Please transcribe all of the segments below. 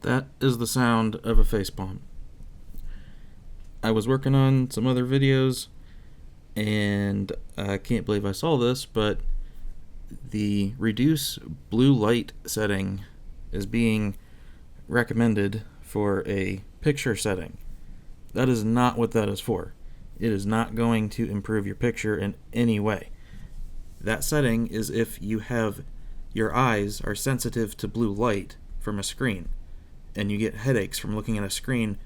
That is the sound of a facepalm. I was working on some other videos, and I can't believe I saw this, but the reduce blue light setting is being recommended for a picture setting. That is not what that is for. It is not going to improve your picture in any way. That setting is if your eyes are sensitive to blue light from a screen, and you get headaches from looking at a screen.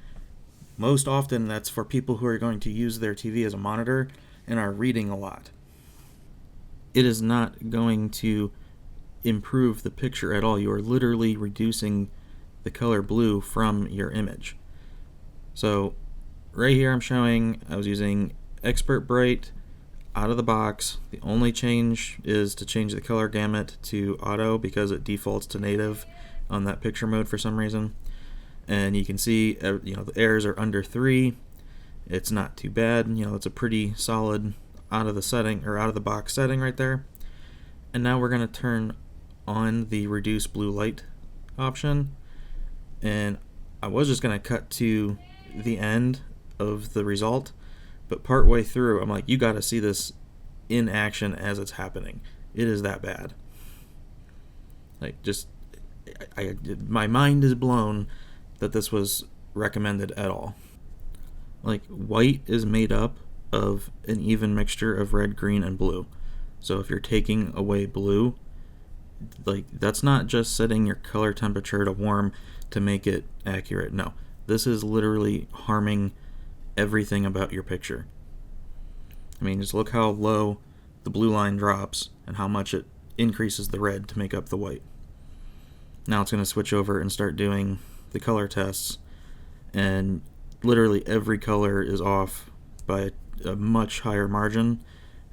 Most often that's for people who are going to use their TV as a monitor and are reading a lot. It is not going to improve the picture at all. You are literally reducing the color blue from your image. So right here I was using Expert Bright out of the box. The only change is to change the color gamut to auto because it defaults to native on that picture mode for some reason. And you can see the errors are under 3. It's not too bad. It's a pretty solid out of the box setting right there. And now we're going to turn on the reduce blue light option, and I was just going to cut to the end of the result, but partway through I'm like, you got to see this in action as it's happening. It is that bad. My mind is blown that this was recommended at all. White is made up of an even mixture of red, green, and blue. So if you're taking away blue, that's not just setting your color temperature to warm to make it accurate. No, this is literally harming everything about your picture. Just look how low the blue line drops and how much it increases the red to make up the white. Now it's going to switch over and start doing the color tests, and literally every color is off by a much higher margin,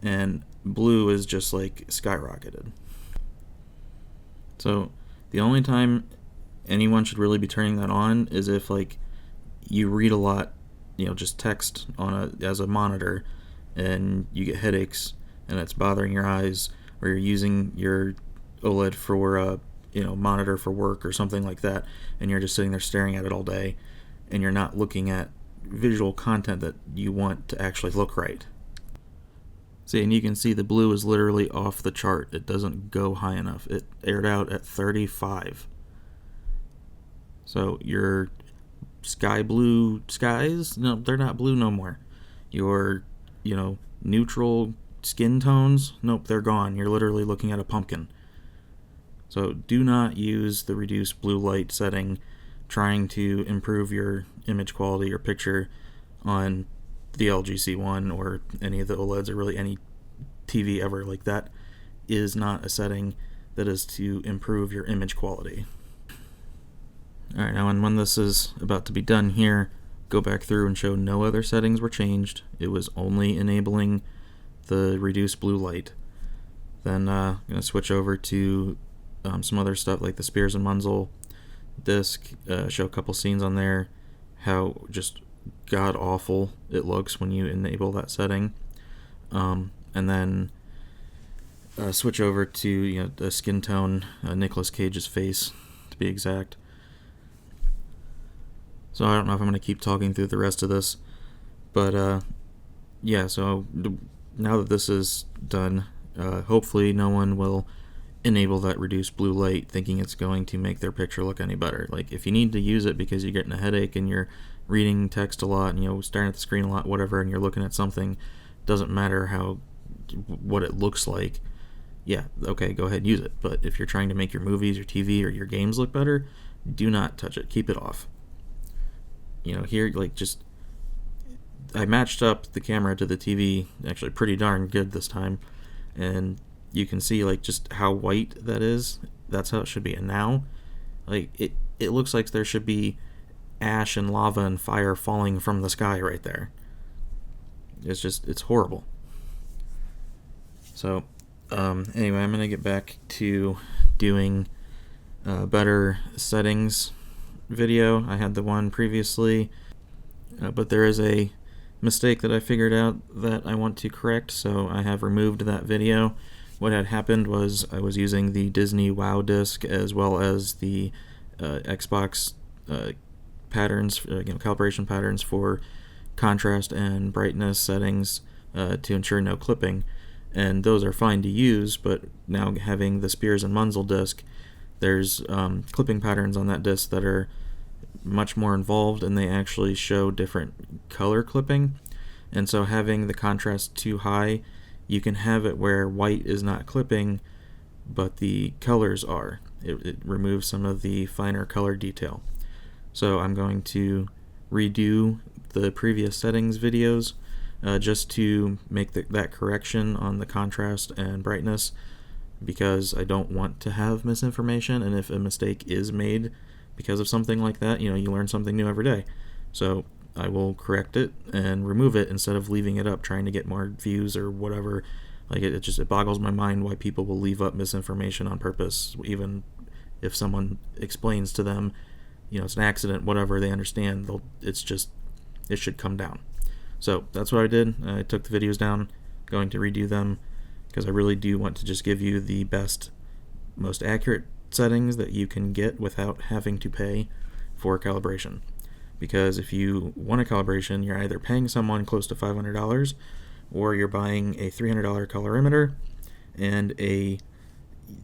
and blue is just skyrocketed. So the only time anyone should really be turning that on is if you read a lot, just text as a monitor, and you get headaches and it's bothering your eyes, or you're using your OLED for monitor for work or something like that, and you're just sitting there staring at it all day, and you're not looking at visual content that you want to actually look right. See, and you can see the blue is literally off the chart. It doesn't go high enough. It aired out at 35. So your sky blue skies, no, they're not blue no more. Your, neutral skin tones, nope, they're gone. You're literally looking at a pumpkin. So do not use the reduced blue light setting trying to improve your image quality or picture on the LG C1 or any of the OLEDs or really any TV ever. That is not a setting that is to improve your image quality. Alright, now when this is about to be done here, go back through and show no other settings were changed. It was only enabling the reduced blue light. Then I'm going to switch over to some other stuff like the Spears and Munzel disc, show a couple scenes on there, how just god awful it looks when you enable that setting, and then switch over to the skin tone, Nicolas Cage's face to be exact. So I don't know if I'm going to keep talking through the rest of this, but so now that this is done, hopefully no one will enable that reduced blue light thinking it's going to make their picture look any better. If you need to use it because you're getting a headache and you're reading text a lot and staring at the screen a lot, whatever, and you're looking at something, doesn't matter what it looks like, okay, go ahead and use it. But if you're trying to make your movies, your TV, or your games look better, do not touch it. Keep it off. Here, I matched up the camera to the TV actually pretty darn good this time, and you can see just how white that is. That's how it should be. And now it looks like there should be ash and lava and fire falling from the sky right there. It's horrible. So anyway, I'm gonna get back to doing better settings video. I had the one previously, but there is a mistake that I figured out that I want to correct, so I have removed that video. What had happened was I was using the Disney WoW disc as well as the Xbox patterns, calibration patterns for contrast and brightness settings to ensure no clipping, and those are fine to use. But now having the Spears and Munzel disc, there's clipping patterns on that disc that are much more involved, and they actually show different color clipping. And so having the contrast too high, you can have it where white is not clipping, but the colors are. It removes some of the finer color detail. So I'm going to redo the previous settings videos just to make that correction on the contrast and brightness, because I don't want to have misinformation, and if a mistake is made because of something like that, you learn something new every day. So I will correct it and remove it instead of leaving it up trying to get more views or whatever. Like it boggles my mind why people will leave up misinformation on purpose, even if someone explains to them, it's an accident, whatever, they understand. It should come down. So that's what I did. I took the videos down, going to redo them, because I really do want to just give you the best, most accurate settings that you can get without having to pay for calibration. Because if you want a calibration, you're either paying someone close to $500, or you're buying a $300 colorimeter, and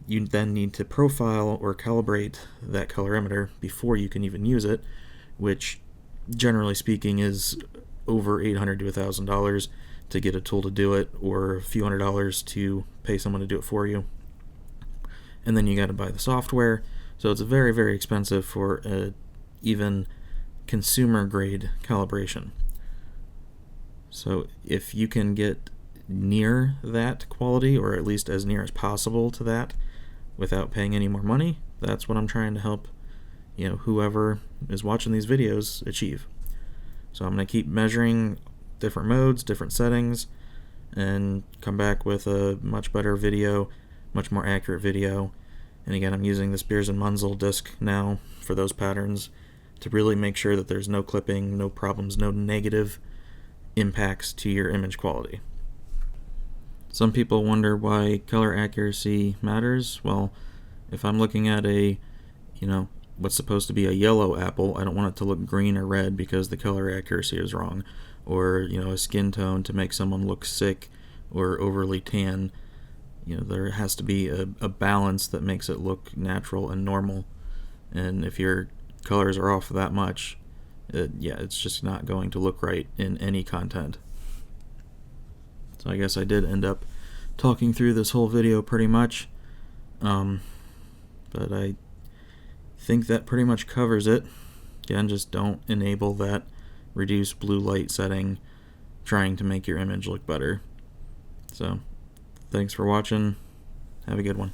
you then need to profile or calibrate that colorimeter before you can even use it, which generally speaking is over $800 to $1,000 to get a tool to do it, or a few $100s to pay someone to do it for you. And then you got to buy the software, so it's very, very expensive for even consumer grade calibration. So if you can get near that quality, or at least as near as possible to that, without paying any more money, that's what I'm trying to help whoever is watching these videos achieve. So I'm going to keep measuring different modes, different settings, and come back with a much better video, much more accurate video. And again, I'm using the Spears and Munzel disc now for those patterns to really make sure that there's no clipping, no problems, no negative impacts to your image quality. Some people wonder why color accuracy matters. Well, if I'm looking at what's supposed to be a yellow apple, I don't want it to look green or red because the color accuracy is wrong. Or, a skin tone to make someone look sick or overly tan. There has to be a balance that makes it look natural and normal. And if your colors are off that much, it's just not going to look right in any content. So I guess I did end up talking through this whole video pretty much, but I think that pretty much covers it. Again, just don't enable that reduce blue light setting trying to make your image look better. So thanks for watching. Have a good one.